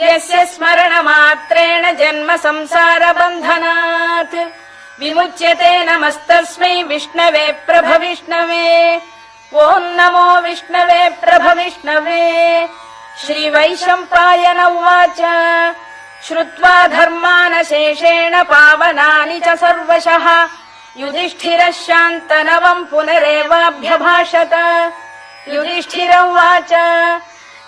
यस्य स्मरणमात्रेण जन्म संसार बन्धनात् विमुच्यते। नमस्तस्मै विष्णवे प्रभविष्णवे। ॐ नमो विष्णवे प्रभविष्णवे। श्रीवैशम्पायन उवाच श्रुत्वा धर्मानशेषेण पावनानि च सर्वशः युधिष्ठिरः शान्तनवम् पुनरेवाभ्यभाषत। युधिष्ठिर उवाच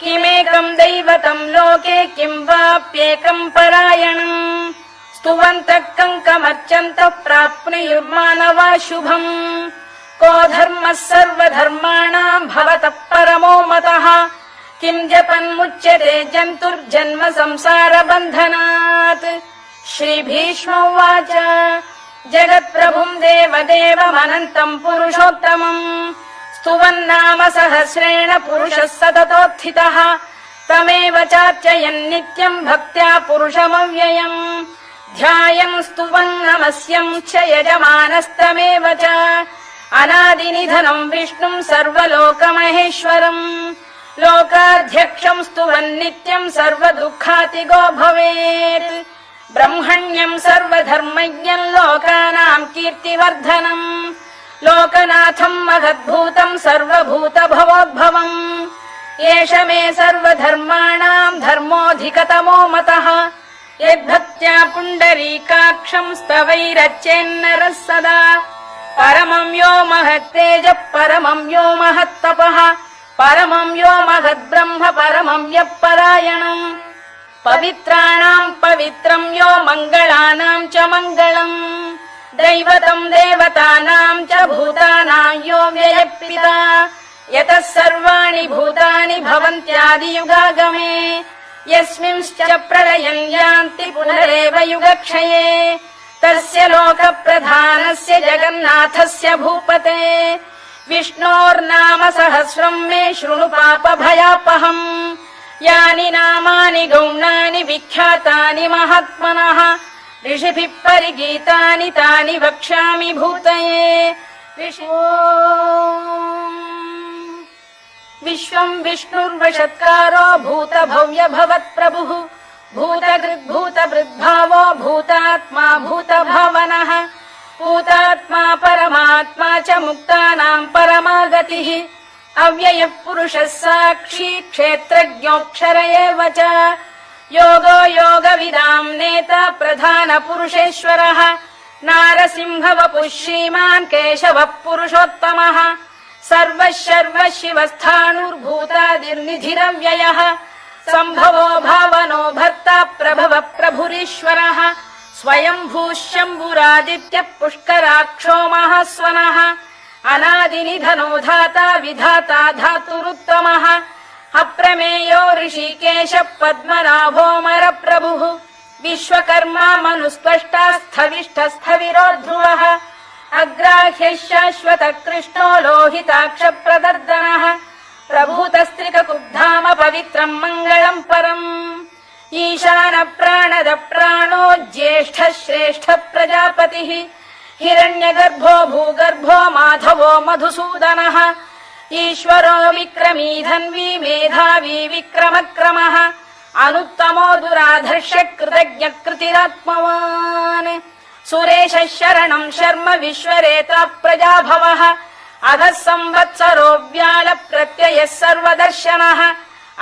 किमेकम् दैवतम् लोके किम् वाप्येकम् परायणम् स्तुवन्तः कङ्कमर्चन्तः प्राप्नुयुर्मानवा शुभम्। को धर्मः सर्वधर्माणाम् भवतः परमो मतः किम् जपन्मुच्यते जन्तुर्जन्म संसार बन्धनात्। श्रीभीष्म उवाच जगत्प्रभुम् देवदेवमनन्तम् पुरुषोत्तमम् स्तुवन्नाम सहस्रेण पुरुषः सततोत्थितः तमेव चार्चयन् नित्यम् भक्त्या पुरुषमव्ययम् ध्यायन् स्तुवन् नमस्यम् च यजमानस्तमेव च अनादिनिधनम् विष्णुम् सर्वलोकमहेश्वरम् लोकाध्यक्षम् स्तुवन् नित्यम् सर्वदुःखातिगो भवेत् ब्रह्मण्यम् सर्वधर्मज्ञम् लोकानाम् कीर्तिवर्धनम् लोकनाथम् महद्भूतम् सर्वभूतभवोद्भवम् एष मे सर्वधर्माणाम् धर्मोऽधिकतमो मतः यद्भक्त्या पुण्डरीकाक्षम् स्तवैरच्चेन्नरः सदा परमम् यो महत्तेजः परमम् यो महत्तपः परमम् यो महद्ब्रह्म परमम् यः परायणम् पवित्राणाम् पवित्रम् यो मङ्गलानाम् च मङ्गलम् दैवतम् देवतानाम् च भूतानाम् यो व्ययः यतः सर्वाणि भूतानि भवन्त्यादियुगागमे यस्मिंश्च प्रलयम् यान्ति पुनरेव युगक्षये तस्य लोकप्रधानस्य जगन्नाथस्य भूपते विष्णोर्नाम सहस्रम् मे शृणु पापभयापहम् यानि नामानि गौणानि विख्यातानि महात्मनः ऋषिभिः परिगीतानि तानि वक्ष्यामि भूतये विश्वम् विष्णुर्वषत्कारो भूतभव्य भवत्प्रभुः भूतकृद्भूतभृद्भावो भूतात्मा भूतभावनः भूतात्मा परमात्मा च मुक्तानाम् परमागतिः अव्ययः पुरुषः साक्षी क्षेत्रज्ञोऽक्षर एव च योगो योगविदाम् नेता प्रधानपुरुषेश्वरः नारसिंहवपुः श्रीमान् केशवः पुरुषोत्तमः सर्वः शर्वः शिवस्थाणुर्भूतादिर्निधिरव्ययः सम्भवो भावनो भर्ता प्रभवः प्रभुरीश्वरः स्वयम्भूः शम्भुरादित्यः पुष्कराक्षो महास्वनः अनादिनिधनो धाता विधाता धातुरुत्तमः अप्रमेयो ऋषिकेशः पद्मनाभोऽमरप्रभुः विश्वकर्मा मनुस्त्वष्टा स्थविष्ठस्थविरो ध्रुवः अग्राह्यः शाश्वतः कृष्णो लोहिताक्षप्रदर्दनः प्रभूतस्त्रिककुब्धाम पवित्रम् मङ्गलम् परम् ईशान प्राणद प्राणो ज्येष्ठः श्रेष्ठः प्रजापतिः हिरण्यगर्भो भूगर्भो माधवो मधुसूदनः ईश्वरो विक्रमी धन्वी मेधावी विक्रमक्रमः अनुत्तमो दुराधर्ष कृतज्ञ कृतिरात्मवान् सुरेशः शरणम् शर्म विश्वरेता प्रजाभवः अधः संवत्सरो व्याल प्रत्ययः सर्वदर्शनः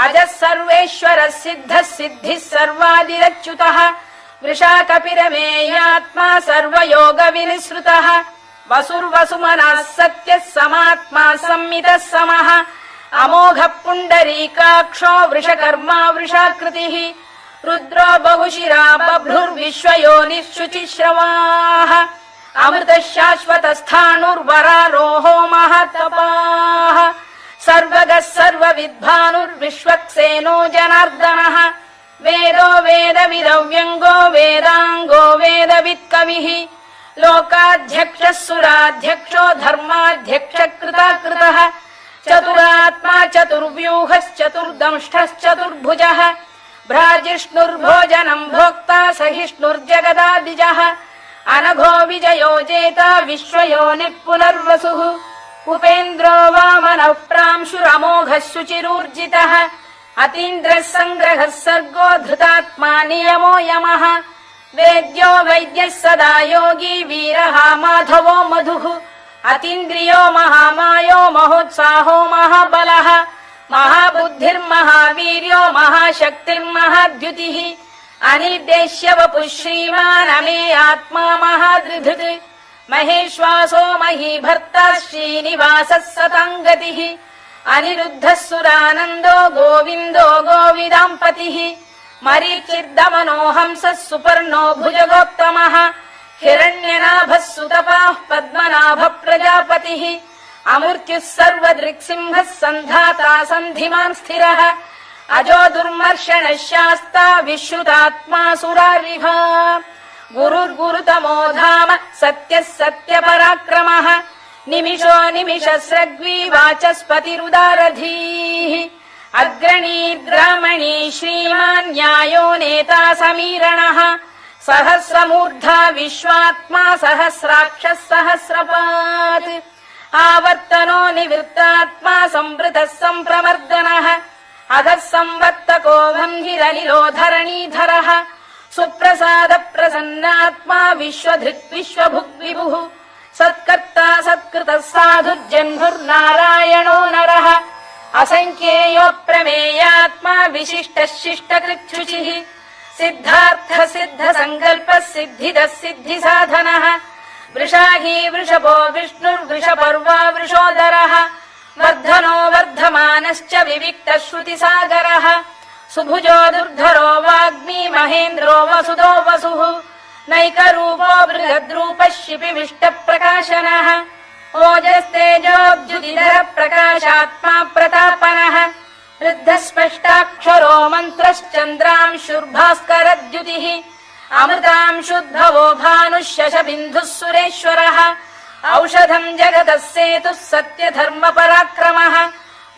अजः सर्वेश्वरः सिद्धः सिद्धिः सर्वादिरच्युतः वृषा कपिरमेयात्मा सर्वयोग विनिसृतः वसुर्वसुमनः सत्यः समात्मा संमितः समः अमोघः पुण्डरीकाक्षो वृषकर्मा वृषाकृतिः रुद्रो बहुशिरा बभ्रुर्विश्वयोनिः शुचिश्रवाः अमृतः शाश्वतस्थाणुर्वरारोहो महातपाः सर्वगः सर्वविद्भानुर्विश्वक्सेनो जनार्दनः वेदो वेदविदव्यङ्गो वेदाङ्गो वेदवित्कविः लोकाध्यक्षः सुराध्यक्षो धर्माध्यक्षः कृताकृतः चतुरात्मा चतुर्व्यूहश्चतुर्दंष्टश्चतुर्भुजः भ्राजिष्णुर्भोजनम् भोक्ता सहिष्णुर्जगदादिजः अनघो विजयो जेता विश्वयोनिः पुनर्वसुः उपेन्द्रो वामनः प्रांशुरमोघः शुचिरूर्जितः अतीन्द्रः सङ्ग्रहः सर्गो धृतात्मा नियमो यमः वेद्यो वैद्यः सदा योगी वीरः माधवो मधुः अतीन्द्रियो महामायो महोत्साहो महाबलः महाबुद्धिर्महावीर्यो महाशक्तिर्महाद्युतिः अनिर्देश्य वपुः श्रीमान् अमे आत्मा महाधृधृत् महेश्वासो महीभर्ता श्रीनिवासः सताम् गतिः अनिरुद्धः सुरानन्दो गोविन्दो गोविदाम्पतिः मरीचिर्दमनो हंसः सुपर्णो भुजगोत्तमः हिरण्यनाभः सुतपाः पद्मनाभः प्रजापतिः अमृत्युः सर्वदृक्सिंहः सन्धाता सन्धिमान् स्थिरः अजो दुर्मर्षणः शास्ता विश्रुतात्मा सुरारिः गुरुर्गुरुतमो धाम सत्यः सत्यपराक्रमः निमिषो निमिषस्रग्वी वाचस्पतिरुदारधीः अग्रणीर्ग्रामणी श्रीमान् न्यायो नेता समीरणः सहस्रमूर्धा विश्वात्मा सहस्राक्षः सहस्रपात् आवर्तनो निवृत्तात्मा संवृतः सम्प्रमर्दनः अधः संवर्तको वह्निरनिलो धरणीधरः सुप्रसाद प्रसन्नात्मा विश्वधृक् विश्वभुक् विभुः सत्कर्ता सत्कृतः साधुर्जह्नुर्नारायणो नरः असङ्ख्येयो प्रमेयात्मा विशिष्टः शिष्टकृच्छुचिः सिद्धार्थ सिद्ध सङ्कल्पः सिद्धिदः सिद्धिसाधनः वृषाही वृषभो विष्णुर्वृषपर्वा वृषोदरः वर्धनो वर्धमानश्च विविक्तः श्रुतिसागरः सुभुजो दुर्धरो वाग्मी महेन्द्रो वसुदो वसुः नैकरूपो बृहद्रूपः शिपिविष्टप्रकाशनः ओजस्तेजोऽब्जुदिधरः प्रकाशात्मा प्रतापनः वृद्धस्पष्टाक्षरो मन्त्रश्चन्द्रांशुर्भास्करद्युतिः अमृतांशुद्भवो भानुः शशबिन्दुः सुरेश्वरः औषधम् जगतः सेतुः सत्यधर्मपराक्रमः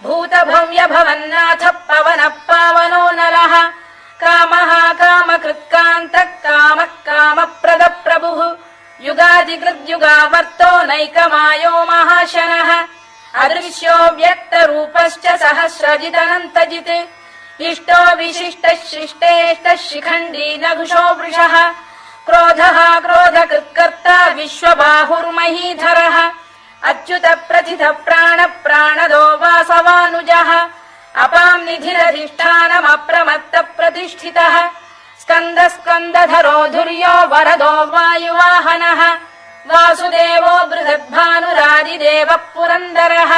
भूतभव्यभवन्नाथः पवनः पावनो नरः कामः कामकृत्कान्तः कामः कामप्रदप्रभुः युगादिकृद्युगावर्तो नैकमायो महाशनः अदृश्यो व्यक्तरूपश्च सहस्रजिदनन्तजित् इष्टो विशिष्टः शिष्टेष्टः शिखण्डी नघुषो वृषः क्रोधः क्रोधकृत्कर्ता विश्वबाहुर्महीधरः अच्युत प्रथित प्राण प्राणदो वासवानुजः अपाम् निधिरधिष्ठानमप्रमत्त प्रतिष्ठितः स्कन्द स्कन्दधरो धुर्यो वरदो वायुवाहनः वासुदेवो बृहद्भानुरादिदेवः पुरन्दरः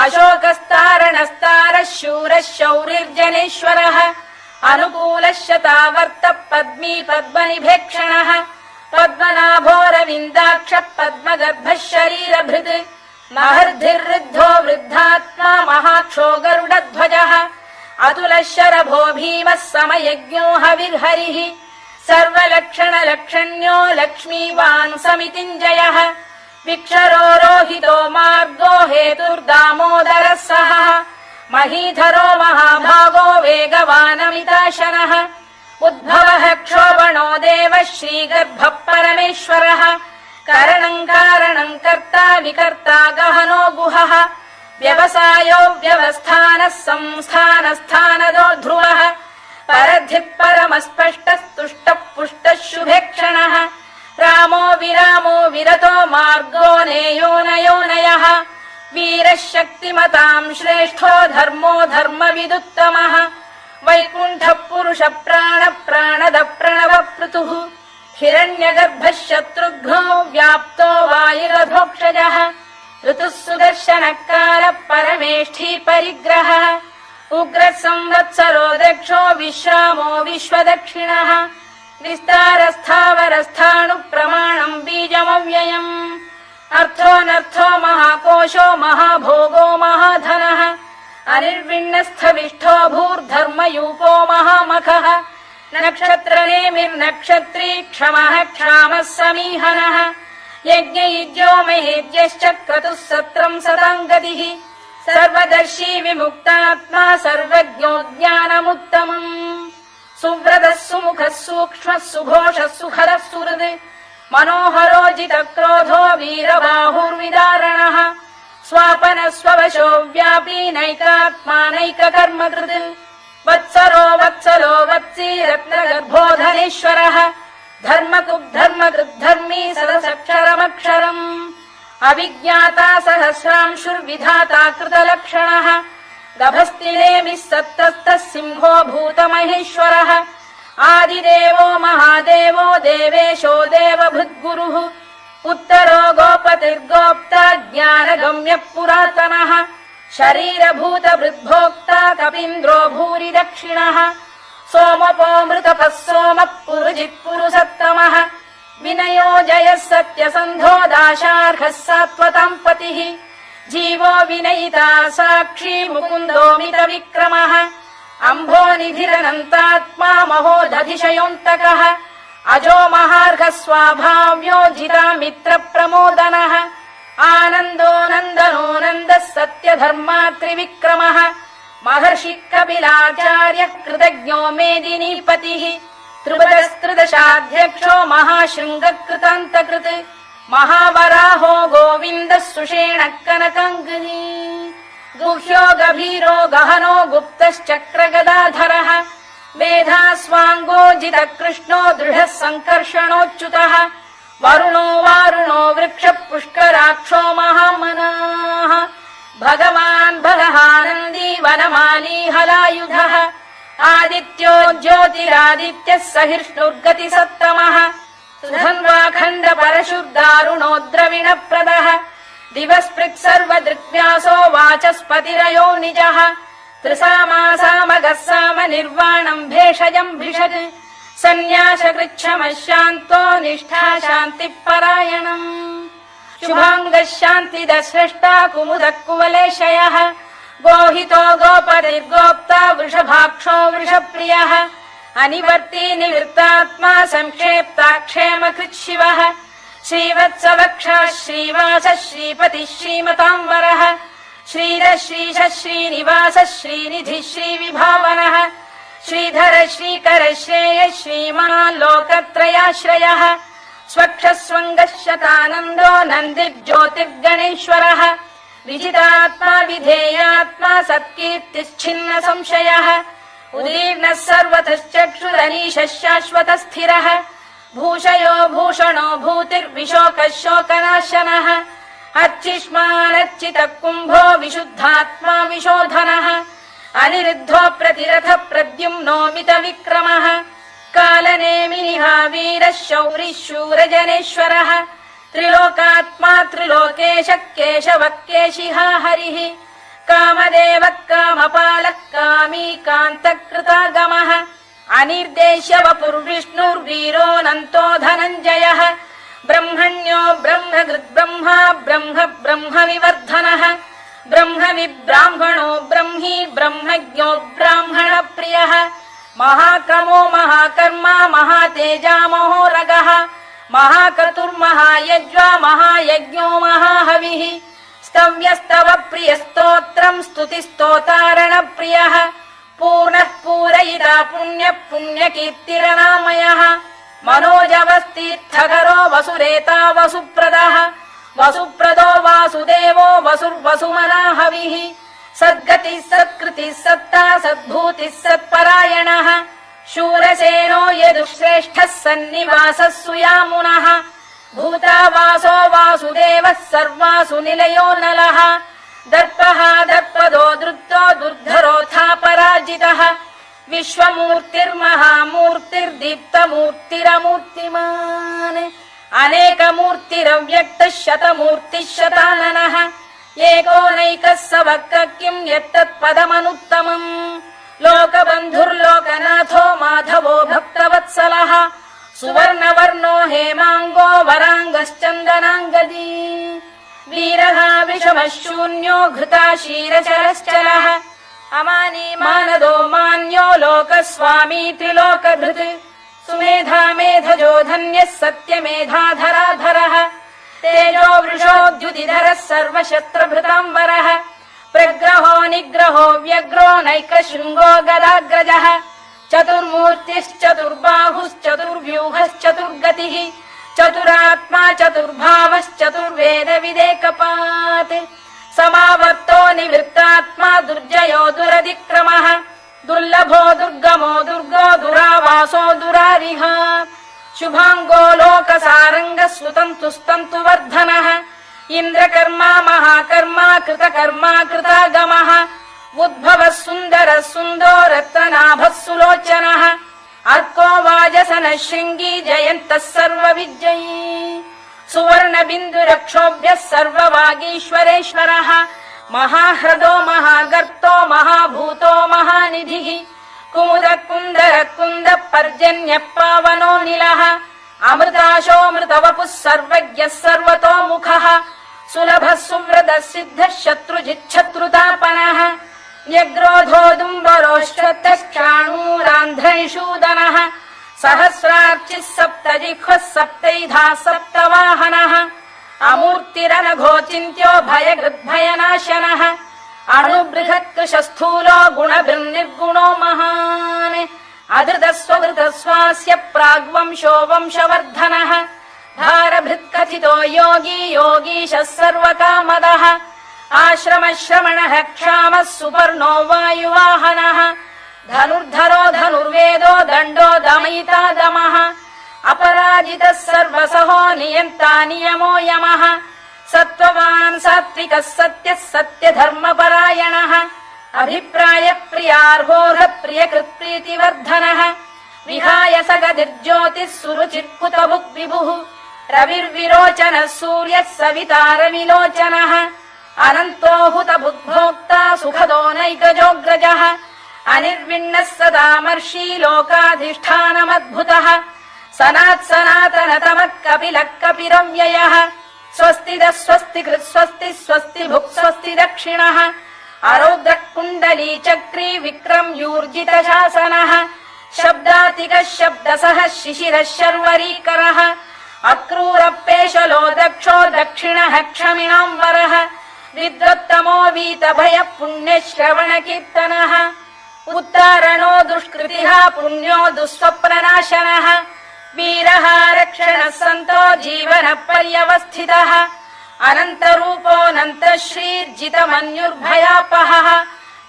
अशोकस्तारणस्तारः शूरः शौरिर्जनेश्वरः अनुकूलः शतावर्तः पद्मी पद्मनिभेक्षणः पद्मनाभोरविन्दाक्षः पद्मगर्भः शरीरभृत् महर्धिर्वृद्धो वृद्धात्मा महाक्षो गरुडध्वजः अतुलः शरभो भीमः समयज्ञो हविर्हरिः सर्वलक्षणलक्षण्यो लक्ष्मीवान् समितिञ्जयः विक्षरो रोहितो मार्गो हेतुर्दामोदरः सः महीधरो महाभागो वेगवानमिताशनः उद्भवः क्षोभणो देवः श्रीगर्भः परमेश्वरः करणम् कारणम् कर्ता विकर्ता गहनो गुहः व्यवसायो व्यवस्थानः संस्थानस्थानदो ध्रुवः परधिः परमस्पष्टस्तुष्टः पुष्टः शुभेक्षणः रामो विरामो विरतो मार्गो नेयोनयोनयः वीरः शक्तिमताम् श्रेष्ठो धर्मो धर्मविदुत्तमः वैकुण्ठः पुरुष प्राण प्राणद प्रणव पृतुः हिरण्यगर्भः शत्रुघ्नो व्याप्तो वायुरधोक्षजः ऋतुः सुदर्शनकालः परमेष्ठी परिग्रहः उग्रः संवत्सरो दक्षो विश्रामो विश्वदक्षिणः विस्तारस्थावरस्थाणु प्रमाणम् बीजमव्ययम् अर्थोऽनर्थो महाकोशो महाभोगो महाधनः अनिर्विण्णस्थविष्ठो भूर्धर्मयूपो महामखः नक्षत्रनेमिर्नक्षत्री क्षमः क्षामः समीहनः यज्ञयुज्यो महेज्यश्च क्रतुः सत्रम् सताम् गतिः सर्वदर्शी विमुक्तात्मा सर्वज्ञो ज्ञानमुत्तमम् सुव्रतः सुमुखः सूक्ष्मः सुघोषः सुखरः सुहृद् मनोहरोजितक्रोधो वीरबाहुर्विदारणः स्वापनः स्ववशो व्यापी नैकात्मा नैककर्मकृत् वत्सरो वत्सलो वत्सी रत्नगर्भोधनेश्वरः धर्मकृद्धर्मी सदसक्षरमक्षरम् अभिज्ञाता सहस्रांशुर्विधाता कृतलक्षणः गभस्तिनेमिः सत्तस्तः सिंहो भूतमहेश्वरः आदिदेवो महादेवो देवेशो देवभृद्गुरुः उत्तरो गोपतिर्गोप्ता ज्ञानगम्यः पुरातनः शरीरभूतभृद्भोक्ता कपीन्द्रो भूरि दक्षिणः सोमपोऽमृतपः सोमः पुरुजित् पुरुसत्तमः विनयो जयः सत्यसन्धो दाशार्हः सात्वताम् पतिः जीवो विनयिता साक्षी मुकुन्दोऽमितविक्रमः अम्भोनिधिरनन्तात्मा महोदधिशयोऽन्तकः अजो महार्घः स्वाभाव्यो जितामित्रप्रमोदनः आनन्दो नन्दनो नन्दः सत्यधर्मात्रिविक्रमः महर्षि कपिलाचार्यः कृतज्ञो मेदिनीपतिः त्रिपदस्त्रिदशाध्यक्षो महाशृङ्गकृतान्तकृत् महावराहो गोविन्दः सुषेणः कनकाङ्गनी गुह्यो गभीरो गहनो गुप्तश्चक्रगदाधरः मेधास्वाङ्गो जितकृष्णो दृढः सङ्कर्षणोच्युतः वरुणो वारुणो वृक्षः पुष्कराक्षो महामनाः भगवान् भगहानन्दी वनमाली हलायुधः आदित्यो ज्योतिरादित्यः सहिष्णुर्गतिसत्तमः सुधन्वाखण्ड परशुर्दारुणो द्रविणप्रदः दिवस्पृक् सर्वदृग्व्यासो वाचस्पतिरयो निजः त्रिसामासामगः साम निर्वाणम् भेषजम् भिषज सन्न्यासकृच्छमः शान्तो निष्ठा शान्तिपरायणम् शुभाङ्गः शान्तिदः स्रष्टा कुमुदः कुवलेशयः गोहितो गोपतिर्गोप्ता वृषभाक्षो वृषप्रियः अनिवर्ती निवृत्तात्मा संक्षेप्ता क्षेमकृच्छिवः श्रीवत्सवक्षः श्रीवासः श्रीपतिः श्रीमताम्बरः श्रीरः श्रीशः श्रीनिवासः श्रीनिधिः श्रीविभावनः श्रीधर श्रीकर श्रेयः श्रीमान् लोकत्रयाश्रयः स्वक्षस्वङ्गः शतानन्दो नन्दिर्ज्योतिर्गणेश्वरः विजितात्मा विधेयात्मा सत्कीर्तिश्छिन्न संशयः उदीर्णः सर्वतश्चक्षुरनीशः शाश्वतः स्थिरः भूषयो भूषणो भूतिर्विशोकः शोकनाशनः अर्चिष्मानर्चितः कुम्भो विशुद्धात्मा विशोधनः अनिरुद्धो प्रतिरथ प्रद्युम्नोमित विक्रमः कालनेमिनिः वीरः शौरिः शूरजनेश्वरः त्रिलोकात्मा त्रिलोकेशः केशवः केशिहा हरिः कामदेवः कामपालः कामी कान्तकृतागमः अनिर्देश्य वपुर्विष्णुर्वीरोऽनन्तो धनञ्जयः ब्रह्मण्यो ब्रह्मकृद्ब्रह्मा ब्रह्म ब्रह्मविवर्धनः ब्रह्मविब्राह्मणो ब्रह्मी ब्रह्मज्ञो ब्राह्मणप्रियः महाक्रमो महाकर्मा महातेजा महोरगः महाक्रतुर्महायज्वा महायज्ञो महाहविः स्तव्यस्तव प्रियस्तोत्रम् स्तुतिस्तोतारणप्रियः पूर्णः पूरयिता पुण्यः पुण्यकीर्तिरनामयः मनोजवस्तीर्थकरो वसुरेता वसुप्रदः वसुप्रदो वासुदेवो वसुर्वसुमनाहविः सद्गतिः सत्कृतिः सत्ता सद्भूतिः सत्परायणः शूरसेनो यदुश्रेष्ठः सन्निवासः सुयामुनः भूतावासो वासुदेवः सर्वासु निलयो नलः दर्पः दर्पदो दृप्तो दुर्धरोऽथा पराजितः विश्वमूर्तिर्महामूर्तिर्दीप्तमूर्तिरमूर्तिमान् अनेकमूर्तिरव्यक्तः शतमूर्तिः शताननः एकोनैकः स वक्र किम् यत्तत्पदमनुत्तमम् लोकबन्धुर्लोकनाथो माधवो भक्तवत्सलः सुवर्णवर्णो हेमाङ्गो वराङ्गश्चन्दनाङ्गदी वीरः विषमः शून्यो घृता शीरचरश्चलः अमानी मानदो मान्यो लोकस्वामी त्रिलोकधृत् सुमेधा मेधजो धन्यः सत्यमेधाधराधरः तेजो वृषोद्युतिधरः सर्वशस्त्रभृताम्बरः प्रग्रहो निग्रहो व्यग्रो नैकशृङ्गो गदाग्रजः चतुर्मूर्तिश्चतुर्बाहुश्चतुर्व्यूहश्चतुर्गतिः चतुरात्मा चतुर्भावश्चतुर्वेदविदेकपात् समावर्तो निवृत्तात्मा दुर्जयो दुरधिक्रमः दुर्लभो दुर्गमो दुर्गो दुरावासो दुरारिह शुभांगो लोकसारंगः सुतन्तुस्तन्तु वर्धनः इंद्रकर्मा महाकर्मा कृतकर्मा कृतागमः उद्भवः सुन्दरः सुन्दो रत्ननाभः सुलोचनः अर्को वाजसनः शृङ्गी जयन्तः सर्वविजयी सुवर्णबिन्दुरक्षोभ्यः सर्ववागीश्वरेश्वरः महाह्रदो महागर्तो महाभूतो महानिधिः कुमुद कुन्दर कुन्द पर्जन्यः पावनो निलः अमृताशोऽमृतवपुः सर्वज्ञः सर्वतोमुखः सुलभः सुव्रतः सिद्धः शत्रुजिच्छत्रुतापनः न्यग्रोधोदुम्बरोष्ठतश्चाणूरान्ध्रैषूदनः सहस्रार्चिः सप्तजिह्वः सप्तैधा सप्तवाहनः अमूर्तिरनघोचिन्त्यो भयकृद्भयनाशनः अणुबृहत्कृशस्थूलो गुणभिर्निर्गुणो महान् अधृतस्वधृतस्वास्य प्राग्वंशो वंशवर्धनः भारभृत्कथितो योगी योगीशः सर्वकामदः आश्रमश्रमणः क्षामः सुपर्णो वायुवाहनः धनुर्धरो धनुर्वेदो दण्डो दमयिता दमः अपराजितः सर्वसहो नियन्ता नियमो यमः सत्त्ववान् सात्विकः सत्यः सत्यधर्मपरायणः अभिप्रायप्रियार्होः प्रियकृत्प्रीतिवर्धनः विहाय सगतिर्ज्योतिः सुरुचिर्कुतभुक् विभुः रविर्विरोचनः सूर्यः सवितारविलोचनः अनन्तो हुतभुग्भोक्ता सुखदो नैकजोऽग्रजः अनिर्विण्णः सदामर्षी लोकाधिष्ठानमद्भुतः सनात्सनातनतमः कपिलः कपिरव्ययः स्वस्तिदः स्वस्तिकृत् स्वस्ति स्वस्ति भुक् स्वस्ति दक्षिणः आरोग्रः कुण्डली चक्री विक्रम्यूर्जितशासनः शब्दातिकः शब्दसः शिशिरः शर्वरीकरः अक्रूरपेशलो दक्षो दक्षिणः क्षमिणाम्बरः विद्वत्तमो वीतभयः पुण्यश्रवणकीर्तनः उत्तारणो दुष्कृतिः पुण्यो दुःस्वप्ननाशनः वीरः रक्षणः सन्तो जीवनः पर्यवस्थितः अनन्तरूपोऽनन्तश्रीर्जितमन्युर्भयापहः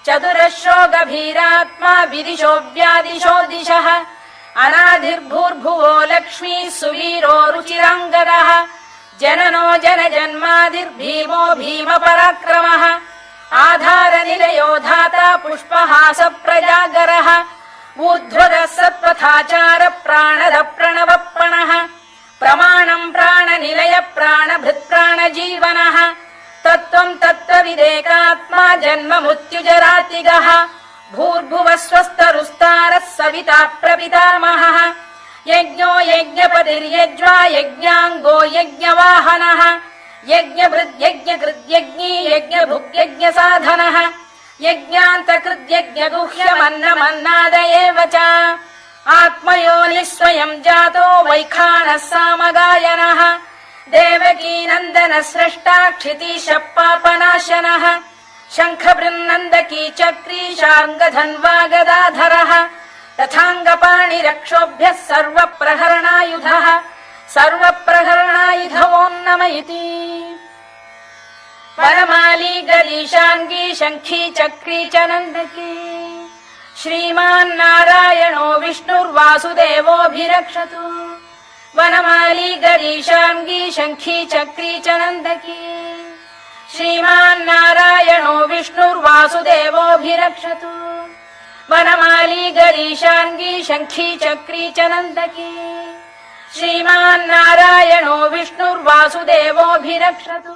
चतुरश्रो गभीरात्मा विदिशो व्यादिशो दिशः अनाधिर्भूर्भुवो लक्ष्मी सुवीरो रुचिराङ्गदः जननो जनजन्मादिर्भीमो भीमपराक्रमः आधारनिलयो धाता पुष्पहास प्रजागरः ऊर्ध्वगः सत्पथाचार प्राणद प्रणवप्रणः प्रमाणम् प्राणनिलय प्राणभृत्प्राणजीवनः तत्त्वम् तत्त्वविदेकात्मा जन्म मृत्युजरातिगः भूर्भुवः स्वस्तरुस्तारः सविता प्रपितामहः यज्ञो यज्ञपतिर्यज्वा यज्ञाङ्गो यज्ञवाहनः यज्ञभृद्यज्ञकृद्यज्ञी यज्ञभुग्यज्ञसाधनः यज्ञान्तकृद्यज्ञगुह्यमन्नमन्नाद एव च आत्मयोनिः स्वयम् जातो वैखानः सामगायनः देवकीनन्दनः स्रष्टा क्षितीशः पापनाशनः शङ्खबृन्नन्दकी चक्री शार्ङ्गधन्वा गदाधरः तथाङ्गपाणिरक्षोभ्यः सर्वप्रहरणायुधः सर्वप्रहरणायुधवो नम इति वनमाली गदीशाङ्गी शङ्खी चक्री च नन्दकी श्रीमान्नारायणो विष्णुर्वासुदेवोऽभिरक्षतु वनमाली गदीशाङ्गी शङ्खी चक्री च नन्दकी श्रीमान्नारायणो विष्णुर्वासुदेवोऽभिरक्षतु वनमाली गदीशाङ्गी शङ्खी चक्री च नन्दकी श्रीमान्नारायणो विष्णुर्वासुदेवोऽभिरक्षतु।